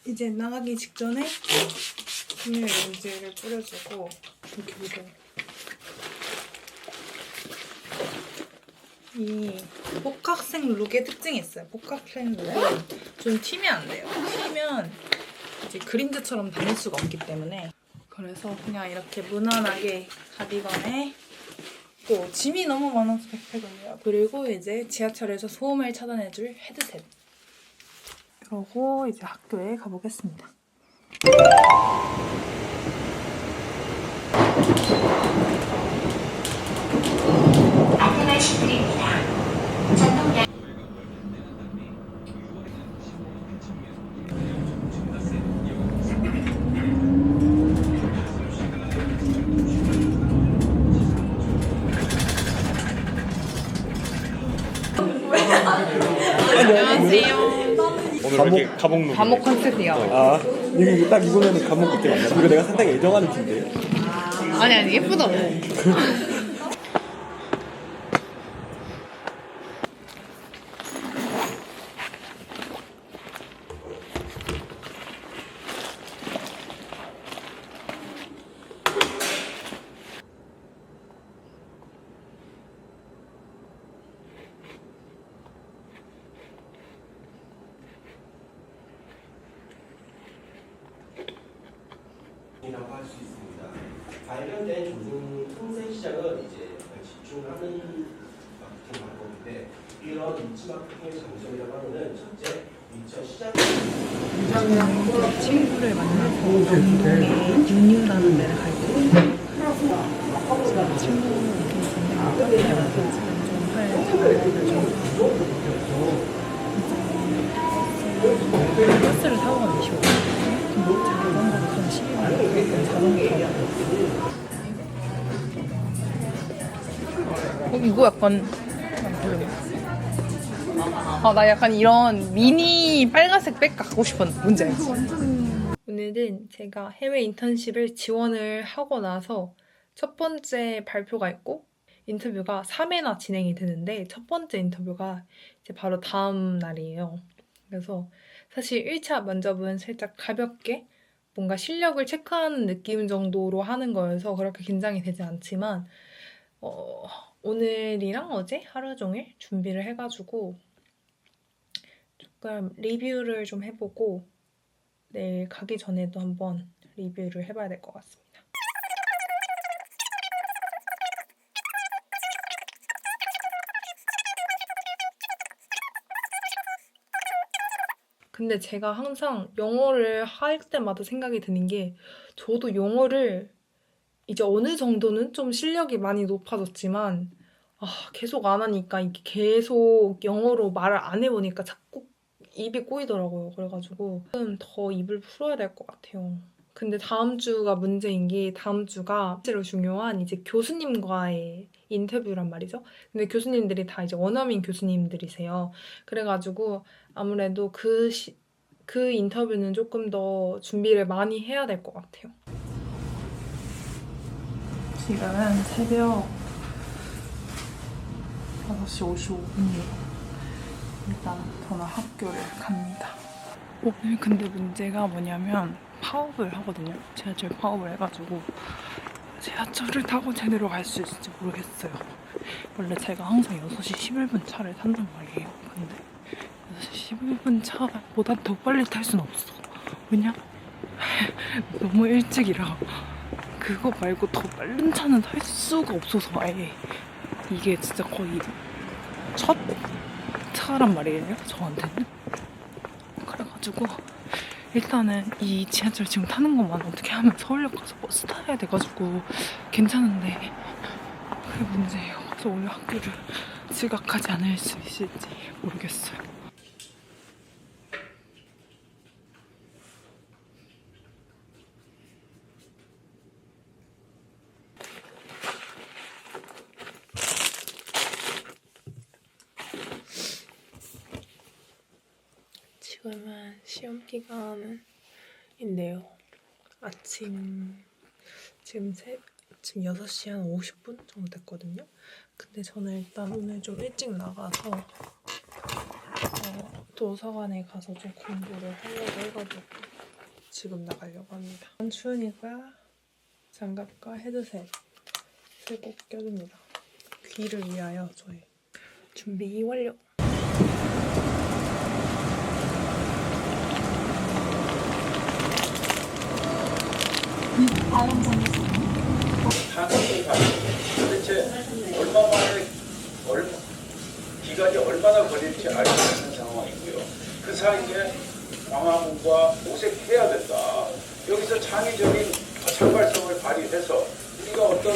이제 나가기 직전에 분유 렌즈를 뿌려주고 이렇게 묻어요. 이 복학생 룩의 특징이 있어요. 복학생 룩은 좀 튀면 안 돼요. 튀면 이제 그림자처럼 다닐 수가 없기 때문에 그래서 그냥 이렇게 무난하게 가디건에 또 짐이 너무 많아서 백팩을요. 그리고 이제 지하철에서 소음을 차단해줄 헤드셋. 그러고 이제 학교에 가보겠습니다. 안내 말씀드립니다. 전동량 안녕하세요. 오늘 왜 이렇게 감옥룩? 감옥 컨셉이요. 아, 이게 딱 입으면 감옥 느낌 안 나? 이거 내가 상당히 애정하는 팀인데. 아니 예쁘다. 이라고 할 수 있습니다. 관련된 조성 통세 시장은 이제 집중하는 마케팅 방법인데 이런 입지 마케팅의 장점이라고 하면은 첫째 미처 시장 친구를 만나서 감동의 윤유라는 데를 갈 거예요. 친구는 버스를 타고 가면 쉬워. 자전거를 그럼 12만 자전거 이거 약간 나 약간 이런 미니 빨간색 백 갖고 싶었는데 뭔지 알지? 오늘은 제가 해외 인턴십을 지원을 하고 나서 첫 번째 발표가 있고 인터뷰가 3회나 진행이 되는데 첫 번째 인터뷰가 이제 바로 다음 날이에요. 그래서 사실 1차 면접은 살짝 가볍게 뭔가 실력을 체크하는 느낌 정도로 하는 거여서 그렇게 긴장이 되지 않지만 오늘이랑 어제 하루 종일 준비를 해가지고 조금 리뷰를 좀 해보고 내일 가기 전에도 한번 리뷰를 해봐야 될 것 같습니다. 근데 제가 항상 영어를 할 때마다 생각이 드는 게 저도 영어를 이제 어느 정도는 좀 실력이 많이 높아졌지만 계속 안 하니까 이게 계속 영어로 말을 안 해보니까 자꾸 입이 꼬이더라고요. 그래가지고 좀 더 입을 풀어야 될 것 같아요. 근데 다음 주가 문제인 게 다음 주가 실제로 중요한 이제 교수님과의 인터뷰란 말이죠. 근데 교수님들이 다 이제 원어민 교수님들이세요. 그래가지고 아무래도 그 인터뷰는 조금 더 준비를 많이 해야 될 것 같아요. 지금은 새벽 5시 55분이에요. 일단 저는 학교를 갑니다. 오늘 근데 문제가 뭐냐면 파업을 하거든요. 지하철 파업을 해가지고 지하철을 타고 제대로 갈 수 있을지 모르겠어요. 원래 제가 항상 6시 11분 차를 탄단 말이에요. 근데 6시 11분 차보다 더 빨리 탈 순 없어. 왜냐? 너무 일찍이라 그거 말고 더 빠른 차는 탈 수가 없어서 아예 이게 진짜 거의 첫 차란 말이에요, 저한테는. 그래가지고 일단은 이 지하철 지금 타는 것만 어떻게 하면 서울역 가서 버스 타야 돼가지고 괜찮은데 그게 문제예요. 그래서 오늘 학교를 지각하지 않을 수 있을지 모르겠어요. 지금은 시험 기간인데요. 지금 6시 한 50분 정도 됐거든요. 근데 저는 일단 오늘 좀 일찍 나가서 도서관에 가서 좀 공부를 하려고 해가지고 지금 나가려고 합니다. 추우니까 장갑과 헤드셋을 꼭 껴줍니다. 귀를 위하여 저의 준비 완료! 도대체 얼마 만에 기간이 얼마나 걸릴지 알 수 있는 상황이고요. 그 사이에 광화문과 모색해야 된다. 여기서 창의적인 창발성을 발휘해서 우리가 어떤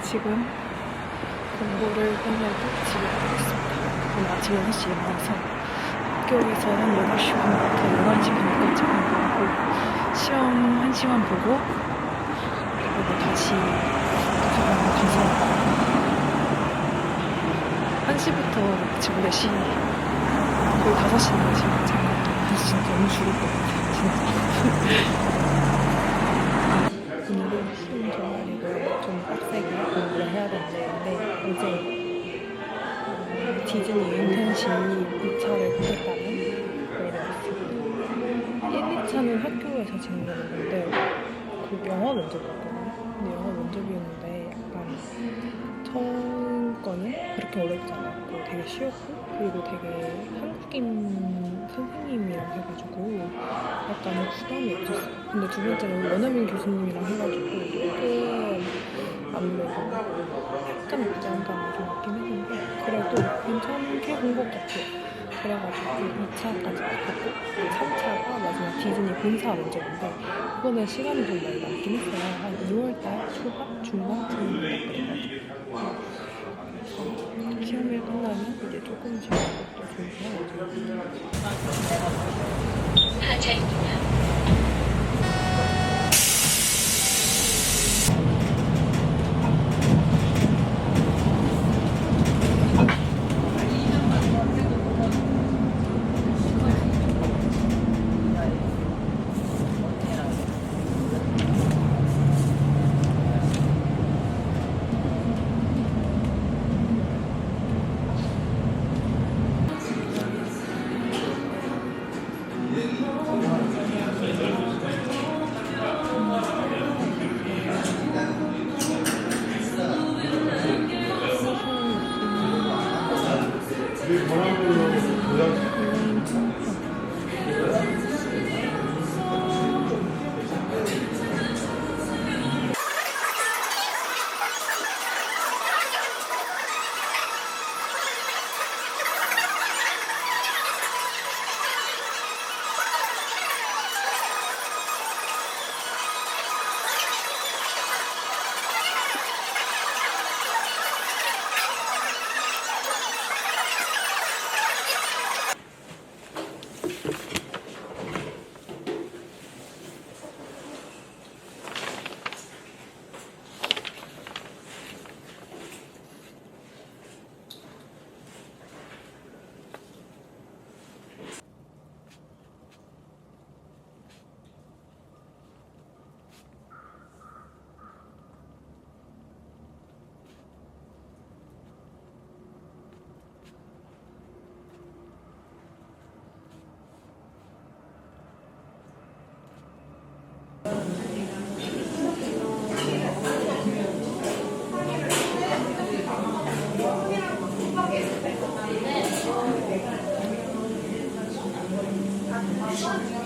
지금 공부를 끝내고 집에 가고 있습니다. 오늘 아침 6시에 일어나서 학교에서는 8시 반부터 11시 반까지 공부하고 시험 1시간 보고 그리고 다시 도서관에 가서 1시부터 지금 몇 시? 거의 5시인데 지금 잠깐 진짜 너무 죽을 것 같아요. 진짜. 오늘은 시험 동아리도 좀 빡세게 공부를 해야 되는데 어제 디즈니 인턴십 2차를 보겠다는 메일이 왔어요. 1, 2차는 학교에서 진행되는 건데 그 영어 면접이었거든요. 근데 영어 면접이었는데 약간 처음 거는 그렇게 어렵지 않았고 되게 쉬웠고 그리고 되게 한국인 선생님이랑 해가지고 약간 부담이 없었어요. 근데 두 번째는 원어민 교수님이랑 해가지고 조금 아무래도 약간 부담감이 좀 있긴 했는데 그래도 괜찮게 본 것 같아요. 그래가지고 2차까지 갔고 3차가 마지막 디즈니 본사 면접인데 그거는 시간이 좀 많이 남긴 했어요. 한 2월달 초반? 중반쯤 딱 그래가지고 시험이 끝나면 이제 조금씩 또 준비해야죠. 하차입니다. 하십니다.